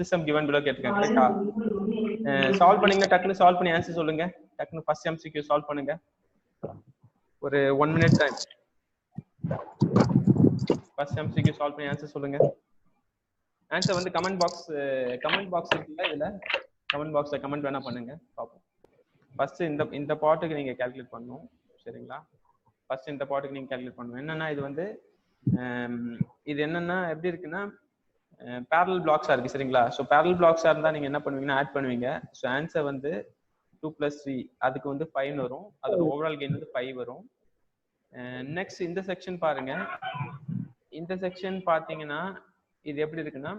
System given below கேட்டிருக்காங்க கரெக்ட்டா solve பண்ணீங்கன்னா டக்குனு சால்வ் பண்ணி ஆன்சர் சொல்லுங்க டக்குனு ஃபர்ஸ்ட் MCQ சால்வ் பண்ணுங்க ஒரு 1 minute time first MCQ solve பண்ணி ஆன்சர் சொல்லுங்க ஆன்சர் வந்து கமெண்ட் பாக்ஸ் இருக்குல்ல இதுல கமெண்ட் பாக்ஸ்ல கமெண்ட் வேணா பண்ணுங்க பாப்போம் ஃபர்ஸ்ட் இந்த பார்ட்டுக்கு நீங்க கால்குலேட் பண்ணனும் சரிங்களா ஃபர்ஸ்ட் இந்த பார்ட்டுக்கு நீங்க கால்குலேட் பண்ணனும் என்னன்னா இது வந்து இது என்னன்னா எப்படி இருக்குன்னா parallel blocks இருக்கு சரிங்களா சோ parallel blocks இருந்தா நீங்க என்ன பண்ணுவீங்கன்னா ஆட் பண்ணுவீங்க சோ ஆன்சர் வந்து 2 + 3 அதுக்கு வந்து 5 வரும் அதோட ஓவரால் கெயின் வந்து 5 வரும் நெக்ஸ்ட் இந்த செக்ஷன் பாருங்க இந்த செக்ஷன் பாத்தீங்கன்னா இது எப்படி இருக்குன்னா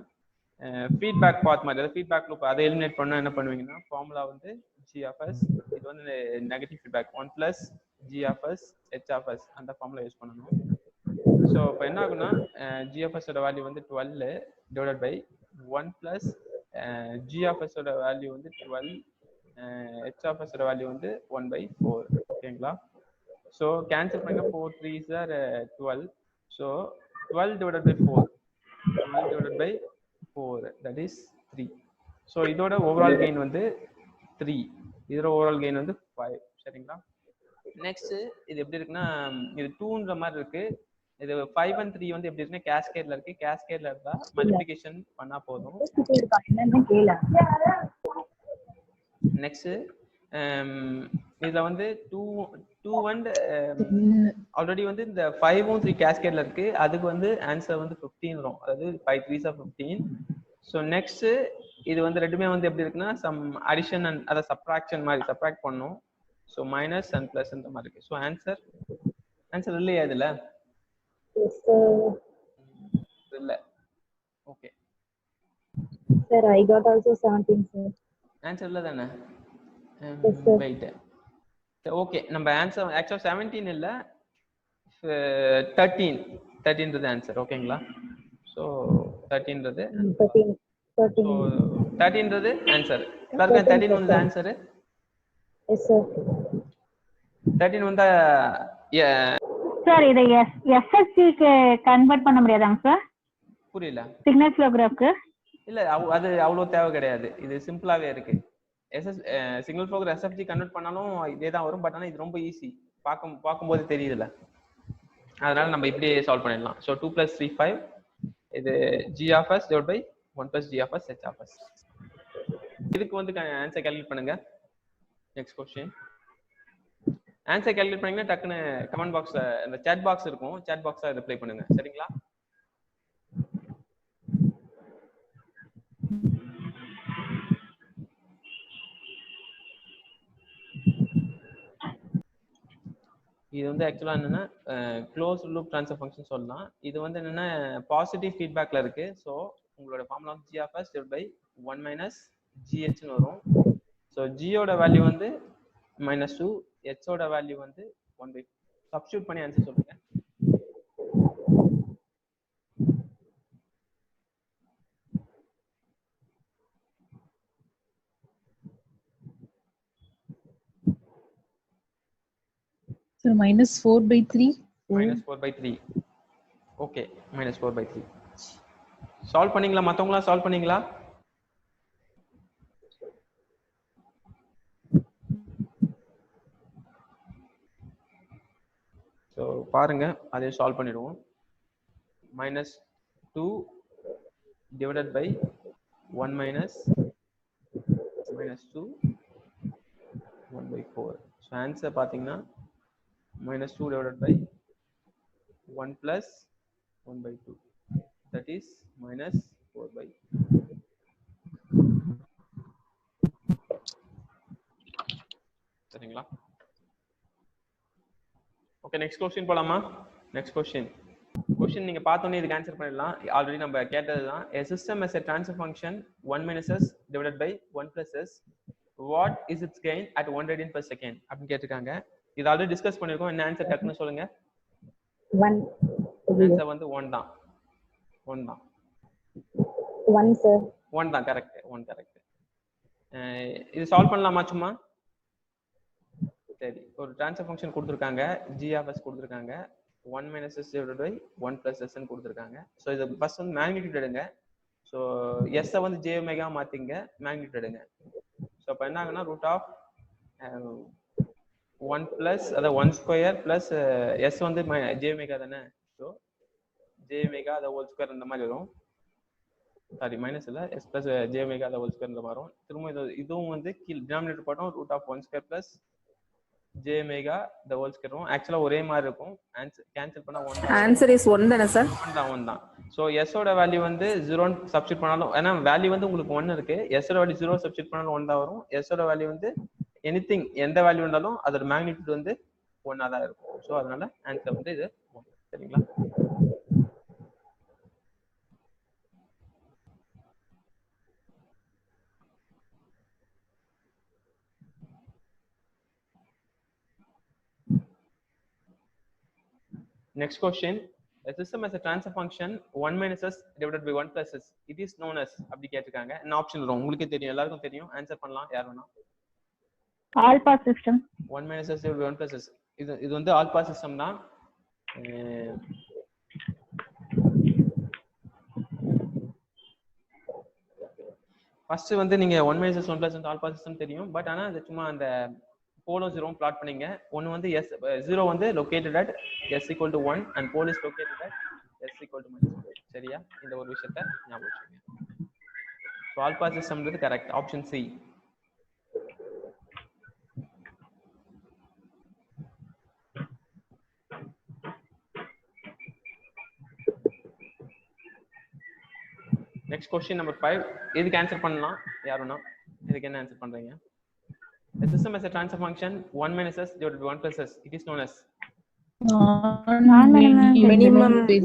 ஃபீட்பேக் பாத் மாதிரி அதாவது ஃபீட்பேக் லூப் அதை எலிமினேட் பண்ணா என்ன பண்ணுவீங்கன்னா ஃபார்முலா வந்து g of s இது வந்து negative feedback 1 + g of s h of s அந்த ஃபார்முலா யூஸ் பண்ணனும் சோ இப்போ என்ன ஆகும்னா g of s ஓட வேல்யூ வந்து 12 divided by 1 + g of s ஓட வேல்யூ வந்து 12 h of s ஓட வேல்யூ வந்து 1/4 ஓகேங்களா சோ கேன்சல் பண்ணுங்க 4 3s are 12 so 12 divided by 4 that is 3 so இதோட ஓவரால் கெயின் வந்து 3 இதோட ஓவரால் கெயின் வந்து 5 சரிங்களா நெக்ஸ்ட் இது எப்படி இருக்குன்னா இது 2ன்ற மாதிரி இருக்கு இது 5 and 3 வந்து எப்படி இருக்குன்னா கேஸ்கேட்ல இருக்கு கேஸ்கேட்ல இருந்தா மல்டிப்ளிகேஷன் பண்ணா போதும் நெக்ஸ்ட் இதுல வந்து 2 and ஆல்ரெடி வந்து இந்த 5 3 கேஸ்கேட்ல இருக்கு அதுக்கு வந்து ஆன்சர் வந்து 15 வரும் அதாவது 5 3s are 15 சோ நெக்ஸ்ட் இது வந்து ரெண்டுமே வந்து எப்படி இருக்குன்னா சம் அடிஷன் அண்ட் அத சப்ட்ராக்ஷன் மாதிரி சப்ட்ராக்ட் பண்ணனும் சோ மைனஸ் அண்ட் பிளஸ் அந்த மாதிரி இருக்கு சோ ஆன்சர் இல்லையா இதுல Yes, sir. இல்ல okay Sir, I got also 17, sir. Answer இல்ல தானே Yes, sir. வெயிட் ஓகே நம்ம ஆன்சர் ஆக்சுவலா 17 இல்ல 13ன்றது ஆன்சர் ஓகேங்களா சோ 13ன்றது 13. சோ 13ன்றது ஆன்சர் எல்லாருக்கும் 13 வந்து ஆன்சர் Yes, sir. 13 வந்தா சார் இதை எஸ்எஸ்சி க்கு கன்வர்ட் பண்ண முடியாதாங்க சார் புரியல சிக்னல் ஃப்ளோ கிராஃப்க்கு இல்ல அது அவ்வளவு தேவை கிடையாது இது சிம்பிளாவே இருக்கு signal flow graph SFG convert பண்ணாலும் இதே தான் வரும் பட் ஆனா இது ரொம்ப ஈஸி பார்க்கும்போது தெரியுதுல அதனால நம்ம இப்படியே சால்வ் பண்ணிடலாம் சோ 2 + 3 5 இது g of s divided by 1 + g of s h of s இதுக்கு வந்து ஆன்சர் கால்குலேட் பண்ணுங்க நெக்ஸ்ட் क्वेश्चन ஆன்சர் கால்குலேட் பண்ணீங்கன்னா டக்குன்னு கமெண்ட் பாக்ஸ்ல அந்த chat பாக்ஸ் இருக்கும் chat பாக்ஸ்ல ரிப்ளை பண்ணுங்க சரிங்களா இது வந்து ஆக்சுவலா என்னன்னா க்ளோஸ் லூப் ட்ரான்ஸ்ஃபர் ஃபங்க்ஷன் சொல்லலாம் இது வந்து என்னன்னா பாசிட்டிவ் ஃபீட்பேக்ல இருக்கு சோ உங்களோட formula g of s divided by 1 - gh ன்னு வரும் சோ g ஓட வேல்யூ வந்து -2 h ஓட வேல்யூ வந்து 1/4 சப்ஸ்டிட்யூட் பண்ணி ஆன்சர் சொல்லுங்க Sir, -4/3. -4/3 ஓகே -4/3 சால்வ் பண்ணீங்களா மத்தவங்களா சால்வ் பண்ணீங்களா சோ பாருங்க அதை சால்வ் பண்ணிடுவோம் -2 divided by 1 minus -2 1/4 so answer பாத்தீங்கன்னா -2 divided by 1 plus 1/2 that is -4/2 சரிங்களா ஓகே நெக்ஸ்ட் क्वेश्चन போலாமா நெக்ஸ்ட் क्वेश्चन நீங்க பார்த்தோனே இதுக்கு ஆன்சர் பண்ணிடலாம் ஆல்ரெடி நம்ம கேட்டதுதான் a system has a transfer function 1 - s divided by 1 plus s what is its gain at 1 radian per second அப்படி கேட்டிருக்காங்க இது ஆல்ரெடி டிஸ்கஸ் பண்ணிருக்கோம் என்ன ஆன்சர் டக்குன்னு சொல்லுங்க 1 ஆன்சர் வந்து 1 தான் 1 sir 1 தான் கரெக்ட் 1 கரெக்ட் இது சால்வ் பண்ணலாமா சும்மா சரி ஒரு ட்ரான்ஸ்ஃபர் ஃபங்க்ஷன் கொடுத்திருக்காங்க g of s கொடுத்திருக்காங்க 1 - s divided by 1 plus s ன்னு கொடுத்திருக்காங்க சோ இது ஃபர்ஸ்ட் வந்து மேக்னிட்யூட் எடுங்க ஸோ எஸ் வந்து ஜே ஒமேகா மாத்திங்க, மேக்னிடியூட் எடுங்க. ஸோ அப்போ என்ன ஆகுனா ரூட் ஆஃப் 1 பிளஸ் அதாவது 1 ஸ்கொயர் பிளஸ் எஸ் வந்து ஜே ஒமேகா தானே. ஸோ ஜே ஒமேகா அதை ஹோல் ஸ்கொயர் இந்த மாதிரி வரும். சாரி மைனஸ் இல்லை, எஸ் பிளஸ் ஜே ஒமேகா அதை ஹோல் ஸ்கொயர் வரும். திரும்ப இதுவும் வந்து கீழ் டினாமினேட்டர் போட்டோம் root of 1 square plus J omega the whole square வரும். ஆக்சுவலாக ஒரே மாதிரி இருக்கும். கேன்சல் பண்ணால் 1 தான். ஆன்சர் இஸ் 1 தானே சார்? 1 தான். ஸோ எஸ்ஸோட வேல்யூ வந்து 0 சப்ஸ்டிட் பண்ணாலும், ஏன்னா வேல்யூ வந்து உங்களுக்கு 1 இருக்கு, எஸ்ஸோட வேல்யூ 0 சப்ஸ்டிட் பண்ணாலும் 1 தான் வரும். எஸ்ஸோட வேல்யூ வந்து எனிதிங் எந்த வேல்யூ இருந்தாலும் அதோட மேக்னிடியூட் வந்து 1 தான் இருக்கும். ஸோ அதனால ஆன்சர் வந்து இது 1. சரிங்களா? Next question. A system has a transfer function 1 minus s divided by 1 plus s. It is known as அப்படி கேட்டிருக்காங்க. என்ன ஆப்ஷன் வரும் உங்களுக்கு தெரியும், எல்லாருக்கும் தெரியும். ஆன்சர் பண்ணலாம் யார் வேணா. All pass system. 1 minus s divided by 1 plus s. இது வந்து ஆல் பாஸ் சிஸ்டம் தான். ஃபர்ஸ்ட் வந்து நீங்க 1 minus s 1 plus s all pass system தெரியும். பட் ஆனா அது சும்மா அந்த pole 0 plot பண்ணீங்க. ஒன்னு வந்து s 0 வந்து located at s equal to 1 and pole is located at s equal to -2. சரியா? இந்த ஒரு விஷயத்தை ஞாபகம் வச்சுக்கோங்க. சோ ஆல் பாஸ் சிஸ்டம்ன்றது correct, option C. Next question number 5. இதுக்கு ஆன்சர் பண்ணலாம் யாருன்னா. இதுக்கு என்ன ஆன்சர் பண்றீங்க? The system has a transfer function 1 minus s divided by 1 plus s. It is known as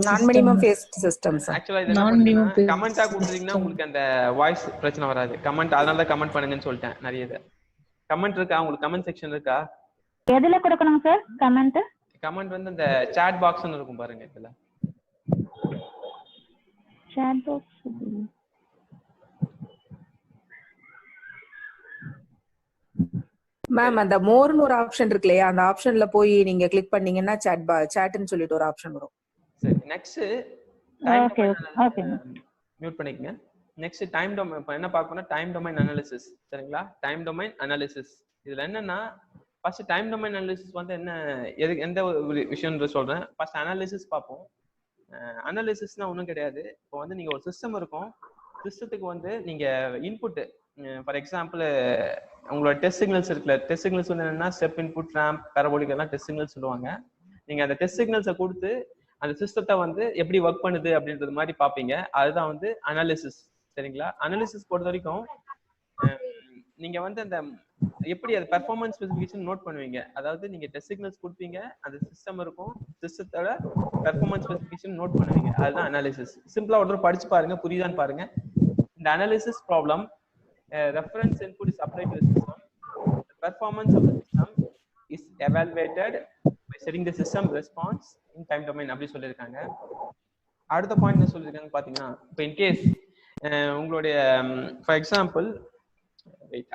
non-minimum phased system. Actually இது என்ன பண்ணுங்க, கமெண்டா கொடுத்தீங்கன்னா உங்களுக்கு அந்த வாய்ஸ் பிரச்சனை வராது. கமெண்ட் அதனால தான் கமெண்ட் பண்ணுங்கன்னு சொல்லிட்டேன். நிறைய இது கமெண்ட் இருக்கா உங்களுக்கு? கமெண்ட் செக்ஷன் இருக்கா? எதுல கொடுக்கணும் சார் கமெண்ட்? கமெண்ட் வந்து அந்த சாட் பாக்ஸ்னு இருக்கும் பாருங்க. இதுல சாட் பாக்ஸ் மேம் அந்த மோர்னு ஒரு ஆப்ஷன் இருக்கு இல்லையா, அந்த ஆப்ஷன்ல போய் நீங்க கிளிக் பண்ணீங்கன்னா சாட்னு சொல்லிட்டு ஒரு ஆப்ஷன் வரும். சரி நெக்ஸ்ட் ஓகே மியூட் பண்ணிக்கங்க. Next time domain. இப்போ என்ன பார்க்கணும்னா டைம் டொமைன் அனாலிசிஸ். சரிங்களா? டைம் டொமைன் அனாலிசிஸ் இதுல என்னன்னா ஃபர்ஸ்ட் டைம் டொமைன் அனாலிசிஸ் வந்து என்ன எந்த ஒரு விஷயம்ன்ற சொல்றேன். ஃபர்ஸ்ட் அனாலிசிஸ் பார்ப்போம். அனாலிசிஸ்னா ஒன்றும் கிடையாது. இப்போ வந்து நீங்க ஒரு சிஸ்டம் இருக்கும், சிஸ்டத்துக்கு வந்து நீங்க இன்புட் ஃபார் எக்ஸாம்பிள் உங்களோட டெஸ்ட் சிக்னல்ஸ் இருக்குல்ல, டெஸ்ட் சிக்னல்ஸ் வந்து என்னன்னா ஸ்டெப் இன்புட், ரேம்ப், பேரபோலிக் எல்லாம் டெஸ்ட் சிக்னல்ஸ் சொல்லுவாங்க. நீங்க அந்த டெஸ்ட் சிக்னல்ஸை கொடுத்து அந்த சிஸ்டத்தை வந்து எப்படி ஒர்க் பண்ணுது அப்படின்றது மாதிரி பார்ப்பீங்க. அதுதான் வந்து அனாலிசிஸ். சரிங்களா? அனாலிசிஸ் பொறுத்த வரைக்கும் நீங்க வந்து அந்த எப்படி அது பெர்ஃபார்மன்ஸ் ஸ்பெசிஃபிகேஷன் நோட் பண்ணுவீங்க. அதாவது நீங்க டெஸ்ட் சிக்னல்ஸ் கொடுப்பீங்க, அந்த சிஸ்டம் இருக்கும், சிஸ்டத்தோட பெர்ஃபார்மன்ஸ் ஸ்பெசிஃபிகேஷன் நோட் பண்ணுவீங்க. அதுதான் அனாலிசிஸ். சிம்பிளா ஒரு படிச்சு பாருங்க, புரியுதான்னு பாருங்க. இந்த analysis problem reference input is applied to the system. The performance of the system is evaluated by setting the system response in time domain அப்படி சொல்லியிருக்காங்க. அடுத்த பாயிண்ட் என்ன சொல்லியிருக்காங்க பாத்தீங்கன்னா, இப்போ இன்கேஸ் உங்களுடைய ஃபார் எக்ஸாம்பிள்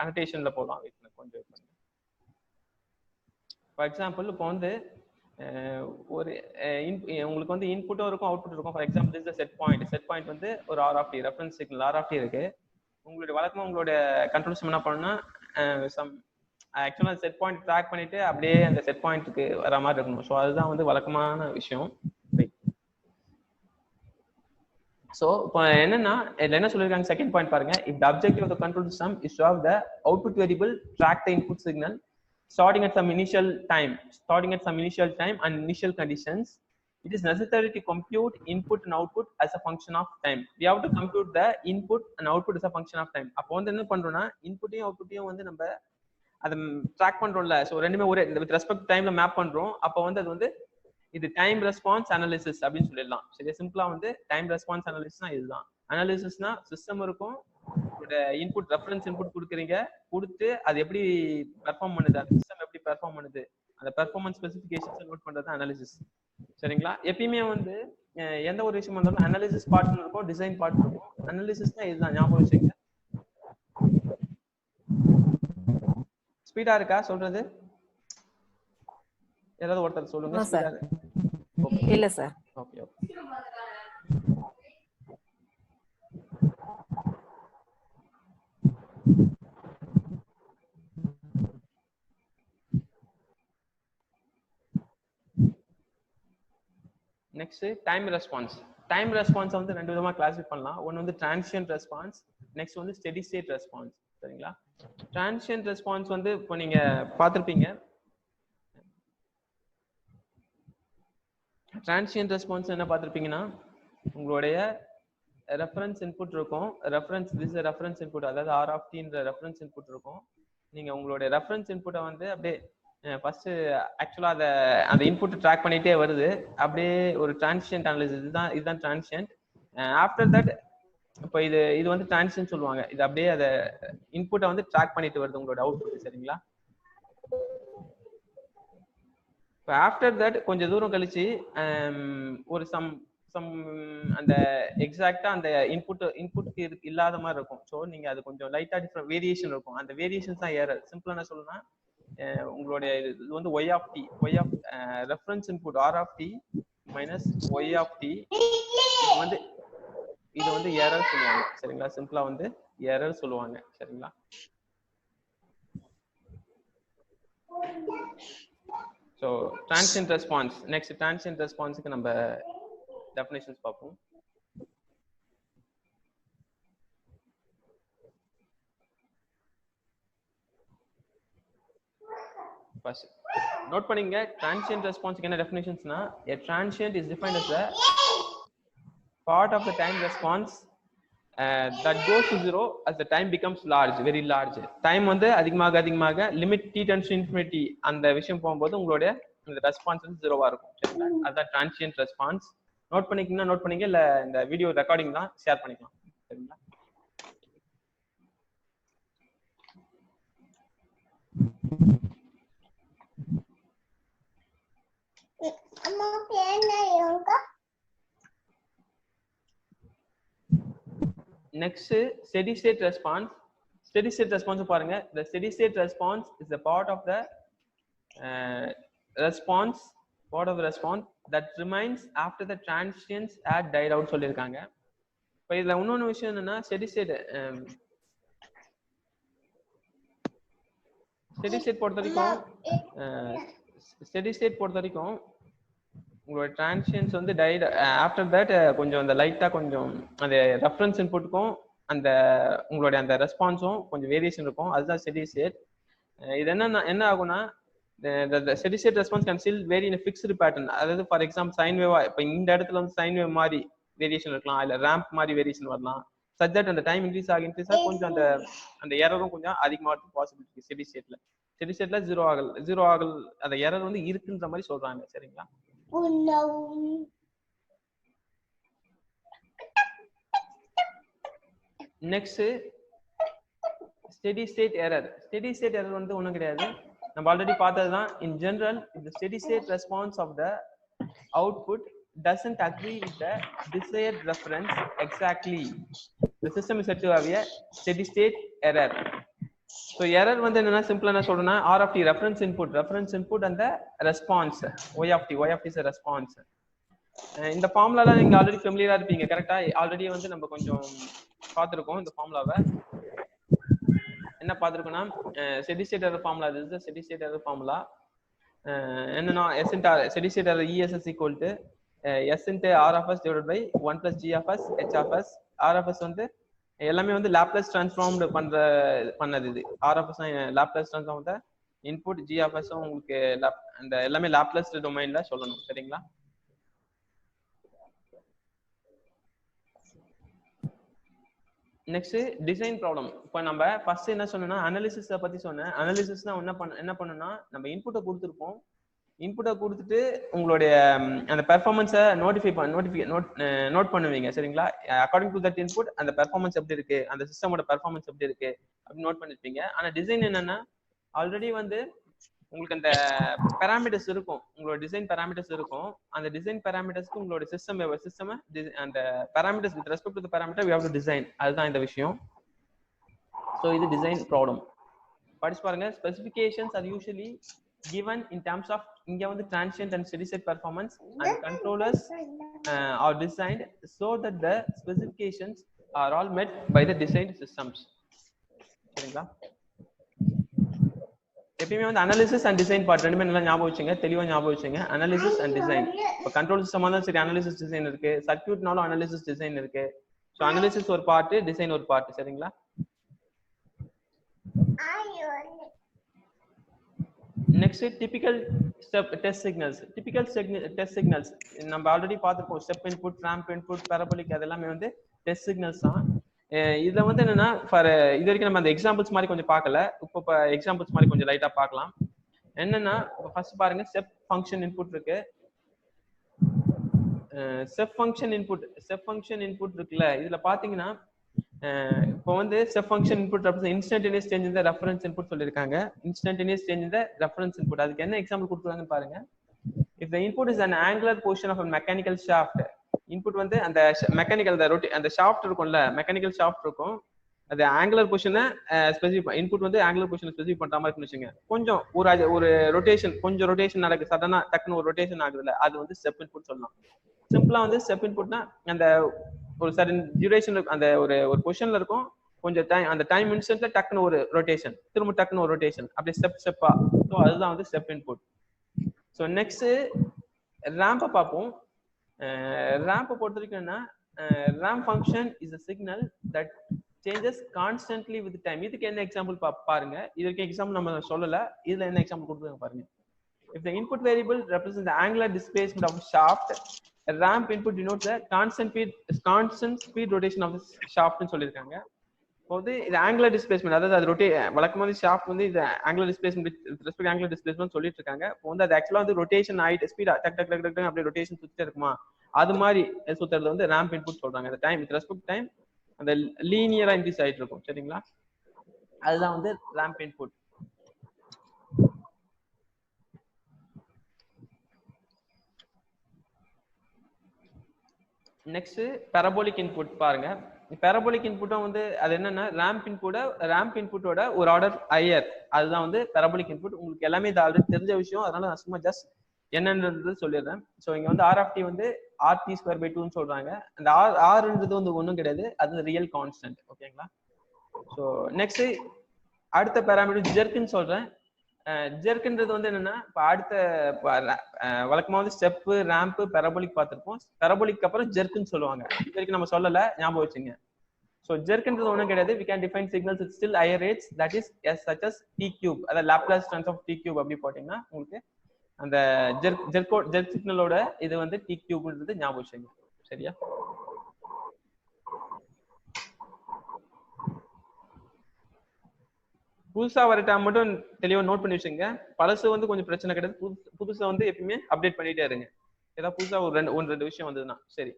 அனோடேஷன்ல போகலாம். கொஞ்சம் வெயிட் பண்ணுங்க. ஃபார் எக்ஸாம்பிள் இப்போ வந்து ஒரு உங்களுக்கு வந்து இன்புட்டும் இருக்கும், அவுட்புட் இருக்கும். For example is the set point. Set point வந்து ஒரு R of T, reference signal R of T இருக்கு. உங்களுடைய வழக்கமா உங்களுடைய கண்ட்ரோல் சிஸ்டம் என்ன பண்ணணும்னா ஆக்சுவலா செட் பாயிண்ட் ட்ராக் பண்ணிட்டு அப்படியே அந்த செட் பாயிண்ட்டுக்கு வர மாதிரி இருக்கணும். ஸோ அதுதான் வந்து வழக்கமான விஷயம். ஸோ இப்போ என்னன்னா இதுல என்ன சொல்லியிருக்காங்க, செகண்ட் பாயிண்ட் பாருங்க. If the objective of the control system is to have the output variable track the input signal starting at some initial time and initial conditions, it is necessary to compute input and output as a function of time. We have to compute the input and output as a function of time. அப்போ வந்து என்ன பண்றோம்னா இன்புட்டையும் அவுட்புட்டையும் வந்து நம்ம அதை track பண்றோம்ல. So ரெண்டுமே ஒரே with respect டைம்ல மேப் பண்றோம். அப்போ வந்து அது வந்து இது டைம் ரெஸ்பான்ஸ் அனாலிசிஸ் அப்படின்னு சொல்லிடலாம். சரி, சிம்பிளா வந்து டைம் ரெஸ்பான்ஸ் அனாலிசிஸ்னா இதுதான். அனாலிசிஸ்னா சிஸ்டம் இருக்கும், இன்புட் ரெஃபரன்ஸ் இன்புட் கொடுக்குறீங்க, கொடுத்து அது எப்படி பெர்ஃபார்ம் பண்ணுது, அந்த சிஸ்டம் எப்படி பெர்ஃபார்ம் பண்ணுது, அந்த பெர்ஃபார்மன்ஸ் ஸ்பெசிஃபிகேஷன்ஸ் நோட் பண்றது அனாலிசிஸ். சரிங்களா? எப்பயுமே வந்து எந்த ஒரு விஷயம் வந்தாலும் அனாலிசிஸ் பார்ட் இருக்கும், டிசைன் பார்ட் இருக்கும். அனாலிசிஸ்னா இதுதான், ஞாபகம் வச்சுக்கங்க. ஸ்பீடா இருக்கா சொல்றது? ஏதாவது ஒருத்தர் சொல்லுங்க. இல்ல sir. Okay okay. Next time response. Time response வந்து ரெண்டு விதமா கிளாசிஃபை பண்ணலாம். ஒன்னு வந்து டிரான்சியன்ட் ரெஸ்பான்ஸ், நெக்ஸ்ட் வந்து ஸ்டெடி ஸ்டேட் ரெஸ்பான்ஸ். சரிங்களா? டிரான்சியன்ட் ரெஸ்பான்ஸ் வந்து இப்போ நீங்க பார்த்திருப்பீங்க. டிரான்சியன்ட் ரெஸ்பான்ஸ் என்ன பார்த்திருப்பீங்கன்னா, உங்களுடைய ரெஃபரன்ஸ் இன்புட் இருக்கும். ரெஃபரன்ஸ் இன்புட், அதாவது ஆர் ஆஃப் டின்ற ரெஃபரன்ஸ் இன்புட் இருக்கும். நீங்க உங்களுடைய ரெஃபரன்ஸ் இன்புட்டை வந்து அப்படியே ஃபர்ஸ்ட் ஆக்சுவலா அந்த இன்புட் ட்ராக் பண்ணிட்டே வருது. அப்படியே ஒரு டிரான்சியன்ட் அனாலிசிஸ். இதுதான் டிரான்சியன்ட். ஆஃப்டர் தட் இப்போ இது வந்து டிரான்சியன்ட் சொல்லுவாங்க. இது அப்படியே அதை இன்புட்டை வந்து ட்ராக் பண்ணிட்டு வருது உங்களோட அவுட்புட். சரிங்களா? இப்போ ஆஃப்டர் தட் கொஞ்சம் தூரம் கழிச்சு ஒரு சம் அந்த எக்ஸாக்டா அந்த இன்புட்க்கு இல்லாத மாதிரி இருக்கும். ஸோ நீங்க அது கொஞ்சம் லைட்டா டிஃபரெண்ட் வேரியேஷன் இருக்கும். அந்த வேரியேஷன்ஸ் தான் எரர். சிம்பிளா என்ன சொல்லணும்னா, உங்களுடைய இது வந்து y of T, y of reference input r of T minus y of T, இது வந்து எரர் சொல்லுவாங்க. சரிங்களா? சிம்பிளா வந்து எரர் சொல்லுவாங்க. சரிங்களா? So transient response. Next transient ரெஸ்பான்ஸுக்கு நம்ம டெஃபினேஷன்ஸ் பார்ப்போம். ஃபர்ஸ்ட் நோட் பண்ணீங்க, டிரான்சியன்ட் ரெஸ்பான்ஸ்க்கு என்ன டெஃபினேஷன்ஸ்னா, a transient is defined as a part of the time response that goes to zero as the time becomes large, very large. Time வந்து அதிகமாக limit t tends to infinity அந்த விஷயம் போகும்போது உங்களுடைய இந்த ரெஸ்பான்ஸ் வந்து ஜீரோவா இருக்கும். சரிங்களா? அதுதான் டிரான்சியன்ட் ரெஸ்பான்ஸ். நோட் பண்ணிக்கீங்கன்னா நோட் பண்ணீங்க, இல்ல இந்த வீடியோ ரெக்கார்டிங் தான் ஷேர் பண்ணிக்கலாம். சரிங்களா? Next steady state response. Steady state response பாருங்க. the steady state response is the part of the response that remains after the transients had died out சொல்லிருக்காங்க. இப்போ இதுல இன்னொரு விஷயம் என்னன்னா, ஸ்டெடி ஸ்டேட் பொறுத்த வரைக்கும் உங்களோட டிரான்சியன்ஸ் வந்து டைட் ஆஃப்டர் தட் கொஞ்சம் அந்த லைட்டா கொஞ்சம் அந்த ரெஃபரன்ஸ் இன்புட்டுக்கும் அந்த உங்களுடைய அந்த ரெஸ்பான்ஸும் கொஞ்சம் வேரியேஷன் இருக்கும். அதுதான் ஸ்டெடி ஸ்டேட். இது என்ன ஆகும்னா, the steady state response can still vary in a fixed pattern. அதாவது ஃபார் எக்ஸாம்பிள் சைன் வேவ், இப்போ இந்த இடத்துல வந்து சைன் வேவ் மாதிரி வேரியேஷன் இருக்கலாம், இல்ல ரேம்ப் மாதிரி வேரியேஷன் வரலாம். such that அந்த டைம் இன்க்ரீஸ் ஆக கொஞ்சம் அந்த எரரும் கொஞ்சம் அதிகமாக பாசிபிலிட்டி. ஸ்டெடி ஸ்டேட்ல ஜீரோ ஆகல் அந்த எரர் வந்து இருக்குன்ற மாதிரி சொல்றாங்க. சரிங்களா? Next steady state error. Steady state error வந்து ஒண்ணும் கிடையாது, நம்ம ஆல்ரெடி பார்த்ததுதான். In general the steady state response of the output doesn't agree with the desired reference exactly. The system is said to have a steady state error. So error வந்து என்னன்னா, சிம்பிளா என்ன சொல்றேன்னா, r of t reference input and the response y of t is a response. இந்த ஃபார்முலால நீங்க already ஃபெமிலியரா இருப்பீங்க. கரெக்ட்டா? Already வந்து நம்ம கொஞ்சம் பார்த்திருக்கோம் இந்த ஃபார்முலாவை. என்ன பார்த்திருக்கோம்னா, steady state error formula. this is the steady state error formula. என்னன்னா s into r, steady state error es is equal to s into r of s divided by 1 plus g of s h of s. r of s வந்து எல்லாமே வந்து Laplace transformed பண்ணது. இது r of s Laplace transform தான் input. g of s உங்களுக்கு அந்த எல்லாமே Laplace டொமைன்ல சொல்லணும். சரிங்களா? Next design problem. இப்போ நம்ம ஃபர்ஸ்ட் என்ன சொன்னோம்னா, அனாலிசிஸை பத்தி சொன்னேன். அனாலிசிஸ்னா என்ன பண்ணணும்னா, நம்ம இன்புட்டை கொடுத்துருப்போம். இன்புட்டை கொடுத்துட்டு உங்களுடைய அந்த பெர்ஃபார்மன்ஸை நோட் பண்ணுவீங்க. சரிங்களா? அக்கார்டிங் டு தட் இன்புட் அந்த பெர்ஃபார்மன்ஸ் எப்படி இருக்கு, அந்த சிஸ்டமோட பெர்ஃபார்மன்ஸ் எப்படி இருக்கு அப்படின்னு நோட் பண்ணிருப்பீங்க. ஆனா டிசைன் என்னன்னா, ஆல்ரெடி வந்து உங்களுக்கு அந்த பேராமீட்டர்ஸ் இருக்கும், உங்களோட டிசைன் பேராமீட்டர்ஸ் இருக்கும். அந்த டிசைன் பேராமீட்டர்ஸ்க்கு உங்களோட சிஸ்டம் அந்த parameters with respect to the parameter we have to design. அதுதான் இந்த விஷயம். சோ இது டிசைன் ப்ராப்ளம். படிச்சு பாருங்க. Specifications are usually given in terms of இங்க வந்து transient and steady state performance, and controllers are designed so that the specifications are all met by the designed systems. சரிங்களா? எப்பயுமே வந்து அனாலிசிஸ் அண்ட் டிசைன் பார்ட் ரெண்டுமே நல்லா ஞாபகம் வச்சுங்க, தெளிவா ஞாபகம் வச்சுங்க. Analysis and design. இப்போ கண்ட்ரோல் சிஸ்டமா தான் சரி, அனாலிசிஸ் டிசைன் இருக்கு. சர்க்யூட்னாலும் அனாலிசிஸ் டிசைன் இருக்கு. ஸோ அனாலிசிஸ் ஒரு பார்ட், டிசைன் ஒரு பார்ட். சரிங்களா? Next typical step test signals. Typical test signals நம்ம ஆல்ரெடி பார்த்துருக்கோம். Step input, ramp input, parabolic, அதெல்லாமே வந்து டெஸ்ட் சிக்னல்ஸ் தான். இதுல வந்து என்னன்னா ஃபார் இது வரைக்கும் நம்ம அந்த எக்ஸாம்பிள்ஸ் மாதிரி கொஞ்சம் பார்க்கல. இப்போ எக்ஸாம்பிள்ஸ் மாதிரி கொஞ்சம் லைட்டா பார்க்கலாம். என்னன்னா ஃபர்ஸ்ட் பாருங்க, ஸ்டெப் ஃபங்க்ஷன் இன்புட் இருக்கு. ஸ்டெப் ஃபங்க்ஷன் இன்புட் இருக்குல்ல, இதுல பாத்தீங்கன்னா இப்போ வந்து step function input represent instantaneous change in the reference input சொல்லிருக்காங்க. Instantaneous change in the reference input, அதுக்கு என்ன எக்ஸாம்பிள் கொடுத்துருக்காங்கன்னு பாருங்க. if the input is an angular portion of a mechanical shaft, input வந்து அந்த மெக்கானிக்கல் அந்த ஷாஃப்ட் இருக்கும்ல, mechanical shaft இருக்கும், அது ஆங்குலர் பொசிஷனை ஸ்பெசிஃபை, இன்புட் வந்து ஆங்குலர் பொசிஷனை ஸ்பெசிஃபை பண்ற மாதிரி இருக்குன்னு வச்சுங்க. கொஞ்சம் ஒரு ரொட்டேஷன், கொஞ்சம் ரொட்டேஷன் நடக்கு, சடனா டக்குன்னு ஒரு ரொட்டேஷன் ஆகுதுல, அது வந்து ஸ்டெப் இன்புட் சொல்லலாம். சிம்பிளா வந்து ஸ்டெப் இன்புட்னா அந்த ஒரு சடன் டியூரேஷன், அந்த ஒரு பொசிஷன்ல இருக்கும், கொஞ்சம் டைம், அந்த டைம் இன்ஸ்டன்ட்ல டக்குன்னு ஒரு ரொட்டேஷன், திரும்ப டக்குன்னு ஒரு ரொட்டேஷன், அப்படியே ஸ்டெப்பா. ஸோ அதுதான் வந்து ஸ்டெப் இன்புட். ஸோ நெக்ஸ்ட் ரேம்பை பார்ப்போம். ரேம்பை பொறுத்த வரைக்கும்னா ramp function is a signal that changes constantly with time. இதுக்கு என்ன எக்ஸாம்பிள் பாருங்க. இதுக்கு எக்ஸாம்பிள் நம்ம சொல்லல, இதுல என்ன எக்ஸாம்பிள் கொடுத்துருக்காங்க பாருங்க. If the input variable represents the angular displacement of the shaft, a ramp input denotes the constant speed rotation of the shaft ன்னு சொல்லியிருக்காங்க. போது இது ஆங்குலர் டிஸ்பிளேஸ்மென்ட், அதாவது அது வழக்கமான ஷாஃப்ட் வந்து இது angular displacement with respect angular displacement சொல்லிட்டு இருக்காங்க. இப்போ வந்து அது ஆக்சுவலா வந்து ரொட்டேஷன் ஆயிட்டு ஸ்பீடா டக் டக் டக் டக் அப்படியே ரொட்டேஷன் சுத்திட்டே இருக்குமா, அது மாதிரி சுத்துறது வந்து ரேம்ப் இன்புட் சொல்றாங்க. அந்த டைம் வித் ரெஸ்பெக்ட் டைம் அந்த லீனியரா இன்க்ரீஸ் ஆயிட்டு இருக்கும். சரிங்களா? அதுதான் வந்து ramp input. Next parabolic input பாருங்க. பாராபோலிக் இன்புட்டும் வந்து அது என்னன்னா ரேம்ப் இன்புட்டோட ஒரு ஆர்டர் ஹையர், அதுதான் வந்து பாராபோலிக் இன்புட். உங்களுக்கு எல்லாமே இது ஆல்ரெடி தெரிஞ்ச விஷயம், அதனால நான் சும்மா ஜஸ்ட் என்னன்றது சொல்லிடுறேன். ஸோ இங்க வந்து RT வந்து RT²/2 சொல்றாங்க. அந்த ஆர்ன்றது வந்து ஒன்றும் கிடையாது, அது ரியல் கான்ஸ்டன்ட். ஓகேங்களா? ஸோ நெக்ஸ்ட் அடுத்த பேராமீட்டர் ஜெர்க்குன்னு சொல்றேன். ஜெர்க்குன்றது வந்து என்னன்னா இப்போ அடுத்த வழக்கமா வந்து ஸ்டெப், ரேம்ப், பாராபோலிக் பார்த்திருப்போம். பாராபோலிக் அப்புறம் ஜெர்க்குன்னு சொல்லுவாங்க. இது வரைக்கும் நம்ம சொல்லல, ஞாபகம் வச்சுங்க. ஸோ ஜெர்க்குன்றது ஒன்றும் கிடையாது. we can define signals with still higher rates, that is such as t3, அதாவது லாப்லாஸ் ட்ரான்ஸ்ஃபார்ம் of t3 அப்படி போட்டீங்கன்னா உங்களுக்கு அந்த ஜெர்க் சிக்னலோட இது வந்து t3ன்றது ஞாபகம் வச்சுங்க. சரியா? புதுசா வர டேம் மட்டும் தெளிவா நோட் பண்ணி வச்சுங்க. பழசு வந்து கொஞ்சம் பிரச்சனை கிடையாது, புதுசா வந்து எப்பயுமே அப்டேட் பண்ணிட்டே இருங்க. ஏதாவது புதுசா ஒரு ரெண்டு விஷயம் வந்ததுன்னா. சரி,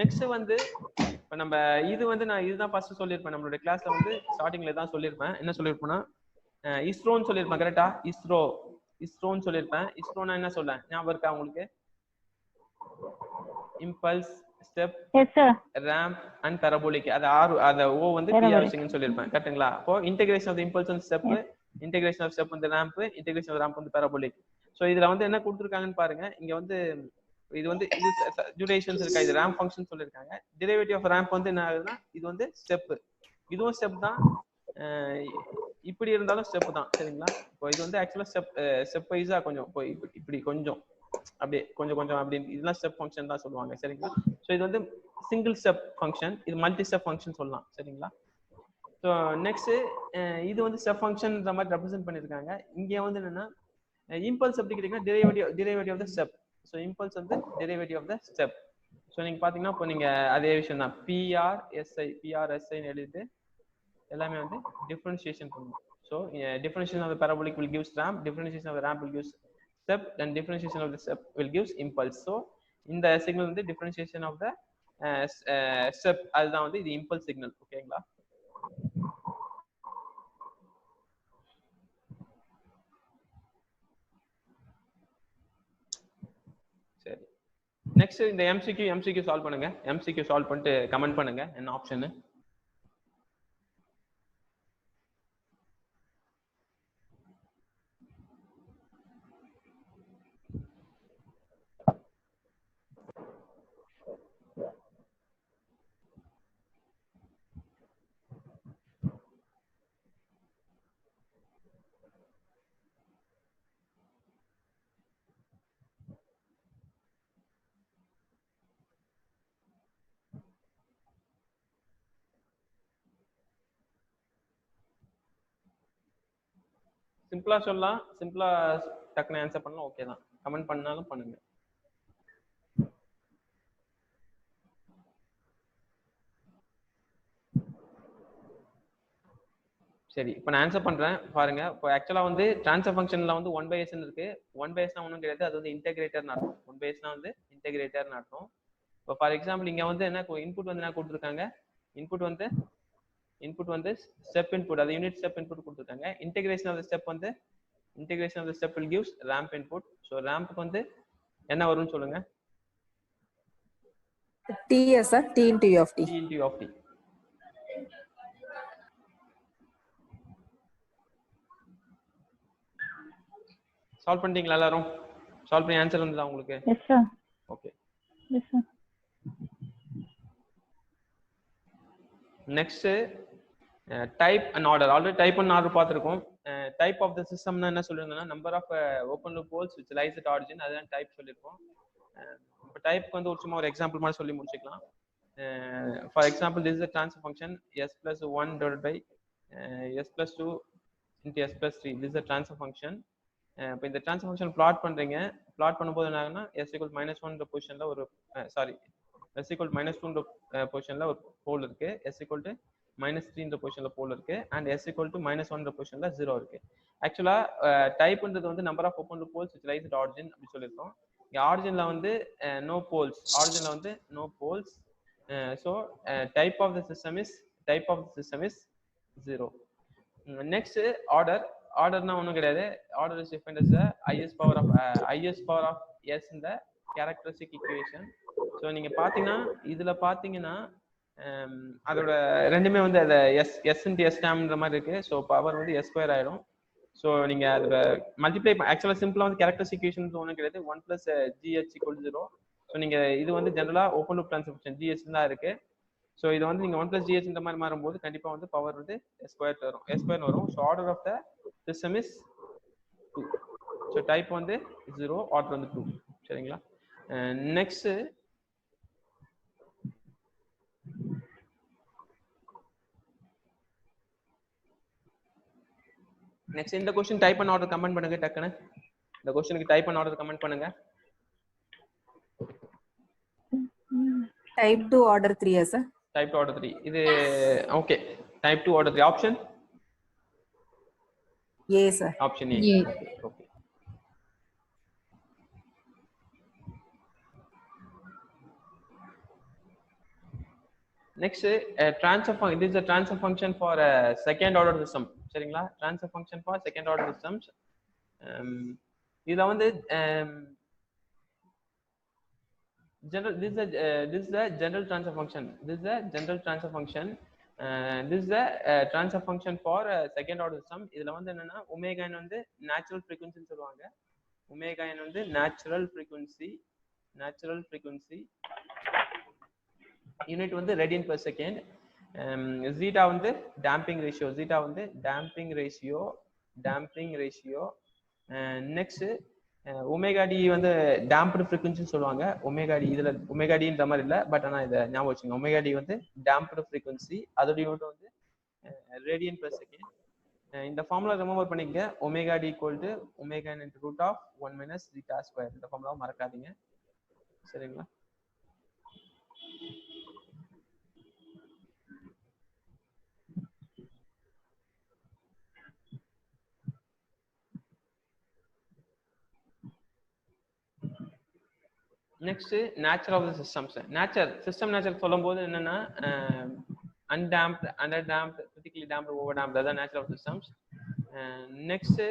நெக்ஸ்ட் வந்து இப்போ நம்ம இது வந்து நான் இதுதான் ஃபர்ஸ்ட் சொல்லியிருப்பேன் நம்மளோட கிளாஸ்ல வந்து ஸ்டார்டிங்ல தான் சொல்லியிருப்பேன். என்ன சொல்லியிருப்பேன்னா இஸ்ரோன்னு சொல்லியிருப்பேன். கரெக்டா? இஸ்ரோன்னு சொல்லியிருப்பேன். இஸ்ரோனா என்ன சொல்ல ஞாபகம் இருக்கா உங்களுக்கு? Impulse, step, ramp and parabolic. அது ஓ வந்து p ஆவசியம்னு சொல்லியிருப்பேன். கரெக்ட்டுங்களா? அப்போ integration of the impulse and step, integration of step and ramp, integration of ramp and parabolic. So இதுல வந்து என்ன கொடுத்துருக்காங்கன்னு பாருங்க. இங்க வந்து இது வந்து இது டியூரேஷன்ஸ் இருக்கா, இது ரேம்ப் ஃபங்க்ஷன் சொல்லியிருக்காங்க. டெரிவேட்டிவ் ஆஃப் ரேம்ப் வந்து என்ன ஆகுதுன்னா இது வந்து ஸ்டெப், இதுவும் ஸ்டெப் தான், இப்படி இருந்தாலும் ஸ்டெப் தான். சரிங்களா? இப்போ இது வந்து ஆக்சுவலா ஸ்டெப் வைஸா கொஞ்சம் இப்படி கொஞ்சம் அப்படியே கொஞ்சம் அப்படி, இதெல்லாம் ஸ்டெப் ஃபங்க்ஷன் தான் சொல்லுவாங்க. சரிங்களா? ஸோ இது வந்து சிங்கிள் ஸ்டெப் ஃபங்க்ஷன், இது மல்டி ஸ்டெப் ஃபங்க்ஷன் சொல்லலாம். சரிங்களா? ஸோ நெக்ஸ்ட் இது வந்து ஸ்டெப் ஃபங்க்ஷன்ற மாதிரி ரெப்ரசென்ட் பண்ணியிருக்காங்க. இங்கே வந்து என்னன்னா இம்பல்ஸ் எப்படி கிடைக்குன்னா derivative of the step. So impulse வந்து derivative of the step. So நீங்க பாத்தீங்கன்னா இப்போ நீங்க அதே விஷயம் தான், பிஆர்எஸ்ஐன்னு எழுதிட்டு எல்லாமே வந்து டிஃபரன்ஷியேஷன் பண்ணணும். So differentiation of the parabolic will gives ramp, differentiation of the ramp will gives step, and differentiation of the step will gives impulse. So இந்த சிக்னல் வந்து differentiation of the step, அதுதான் வந்து இது impulse signal. ஓகேங்களா? சரி, next இந்த MCQ solve பண்ணுங்க. MCQ solve பண்ணிட்டு கமெண்ட் பண்ணுங்க என்ன ஆப்ஷன். சிம்பிளா சொல்லலாம், சிம்பிளா டக்குன்னு ஆன்சர் பண்ணலாம், ஓகே தான். கமெண்ட் பண்ணாலும் பண்ணுங்க. சரி, இப்போ நான் ஆன்சர் பண்றேன் பாருங்க. இப்போ ஆக்சுவலா வந்து ட்ரான்ஸ்ஃபர் ஃபங்க்ஷன்ல வந்து 1/s இருக்கு. 1/sனா ஒன்றும் கிடையாது, அது வந்து இன்டெகிரேட்டர்னு அர்த்தம். 1/sனா வந்து இன்டெகிரேட்டர்னு அர்த்தம். இப்போ ஃபார் எக்ஸாம்பிள் இங்க வந்து என்ன இன்புட் வந்து என்ன கொடுத்துருக்காங்க, இன்புட் வந்து ஸ்டெப் இன்புட், அது யூனிட் ஸ்டெப் இன்புட் கொடுத்துருக்காங்க. இன்டெகிரேஷன் ஆஃப் ஸ்டெப் வந்து integration of step will gives ramp input. So ரேம்புக்கு வந்து என்ன வரும்னு சொல்லுங்க. T sir, T into U of T. T into U of T. Solve பண்ணிட்டீங்களா எல்லாரும்? சால்வ் பண்ணி ஆன்சர் வந்ததா உங்களுக்கு? Yes sir. Okay. Yes sir. Next type and order. Already type and order பார்த்துருக்கோம். டைப் ஆஃப் த சிஸ்டம்னா என்ன சொல்லியிருந்தோம்னா number of open loop holes which lies at origin, அதுதான் டைப் சொல்லியிருக்கோம். இப்போ டைப்க்கு வந்து ஒரு சும்மா ஒரு எக்ஸாம்பிள் மாதிரி சொல்லி முடிச்சுக்கலாம். For example this is a transfer function s plus 1 divided by s plus 2 into s plus 3. This is a transfer function. இப்போ இந்த ட்ரான்ஸ்ஃபர் ஃபங்க்ஷன் பிளாட் பண்றீங்க. பிளாட் பண்ணும்போது என்ன ஆகுனா s equal -1 பொசிஷன்ல ஒரு சாரி s equal -2 பொசிஷன்ல ஒரு போல் இருக்கு, s equal to -3 பொசிஷன்ல போல் இருக்கு, அண்ட் s equal to -1 பொசிஷன்ல 0 இருக்கு. ஆக்சுவலா டைப்ன்றது வந்து number of open loop holes which lies at origin அப்படி சொல்லியிருக்கோம். இங்க ஆரிஜின்ல வந்து நோ போல்ஸ், ஆரிஜின்ல வந்து no poles. So type of the system is 0. Next order. ஆர்டர்னா ஒன்றும் கிடையாது. Order is defined as the highest power of s in the characteristic equation. So நீங்க பாத்தீங்கன்னா இதுல பாத்தீங்கன்னா அதோட ரெண்டுமே வந்து அந்த s into s டேம்ன்ற மாதிரி இருக்கு. ஸோ பவர் வந்து s ஸ்கொயர் ஆயிடும். ஸோ நீங்க அதோட மல்டிப்ளை ஆக்சுவலா சிம்பிளா வந்து கேரக்டரிஸ்டிக் ஈக்குவேஷன் ஒன்றும் கிடையாது. 1 + gh = 0. ஸோ நீங்க இது வந்து ஜெனரலா open loop transfer function gh தான் இருக்கு. ஸோ இது வந்து நீங்க 1 + gh இந்த மாதிரி மாறும்போது கண்டிப்பா வந்து பவர் வந்து s ஸ்கொயர் வரும். So order of the system is 2. So type வந்து 0, ஆர்டர் வந்து 2. சரிங்களா? நெக்ஸ்ட் இந்த question type and order comment பண்ணுங்க டக்குன்னு. இந்த क्वेश्चनக்கு டைப் அண்ட் ஆர்டர் கமெண்ட் பண்ணுங்க. Type to order 3 sir. Type to order 3. இது okay. Type to order 3 option A sir. Option A. Okay. Next, transfer function. This is a transfer function for a second order system. சரிங்களா? Transfer function for second order systems. இதுல வந்து this is a general transfer function. This is a transfer function for second order system. இதுல வந்து என்னன்னா omega n வந்து natural frequency ன்னு சொல்லுவாங்க. Omega n வந்து natural frequency யூனிட் வந்து radian per second. zeta வந்து damping ratio. Next omega D வந்து டேம்ப்டு ஃப்ரீக்வன்சின்னு சொல்லுவாங்க. ஒமேகா டி இதுல ஒமேகா டின்ற மாதிரி இல்லை, பட் ஆனால் இதை ஞாபகம் வச்சுங்க. ஒமேகா டி வந்து டேம்ப்டு ஃப்ரீக்வன்சி, அதோட யூனிட் வந்து ரேடியன் per second. இந்த ஃபார்முலா ரிமெம்பர் பண்ணிக்கங்க. Omega D = omega n × √1 - zeta square. இந்த ஃபார்முலாவை மறக்காதீங்க. சரிங்களா? Next nature of the systems. System nature சொல்லும்போது என்னன்னா undamped, underdamped, critically damped, overdamped. அதான் nature of systems. Next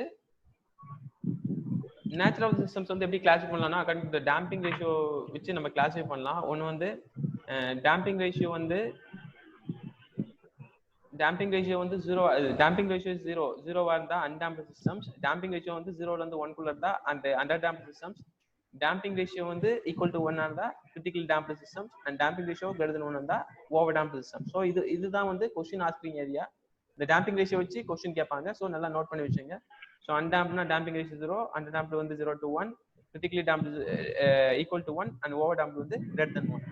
nature of systems வந்து எப்படி கிளாஸிஃபை பண்ணலாம்னா அக்கார்டிங் டு டேம்பிங் ரேஷியோ வச்சு நம்ம கிளாஸிஃபை பண்ணலாம். ஒன்று வந்து டேம்பிங் ரேஷியோ வந்து 0. டேம்பிங் ரேஷியோ 0 இருந்தா அன்டாம்ப்டு சிஸ்டம்ஸ். டேம்பிங் ரேஷியோ வந்து 0ல இருந்து 1 குள்ள இருந்தா அந்த அண்டர்டாம்ப்டு சிஸ்டம்ஸ். damping ratio வந்து equal to 1 இருந்தா critical damped systems, and damping ratio greater than 1 இருந்தா over damped systems. So இதுதான் வந்து question asking area. இந்த damping ratio வச்சு question கேட்பாங்க. So நல்லா நோட் பண்ணி வச்சுங்க. So undampedனா damping ratio 0, underdamped வந்து 0 to 1, critically damped equal to 1, and over damped வந்து greater than 1.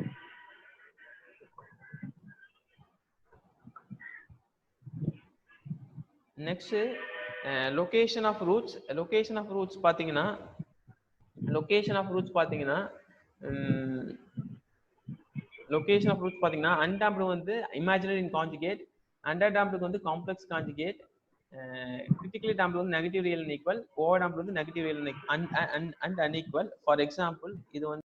Next location of roots பாத்தீங்கன்னா அன்டாம்ப்டு வந்து இமேஜினரி இன் கான்ஜுகேட், அண்டர் டாம்ப்டுக்கு வந்து காம்ப்ளெக்ஸ் கான்ஜுகேட், கிரிட்டிக்கலி டாம்ப்டு வந்து negative real and equal, over damped வந்து negative real and unequal. For example இது வந்து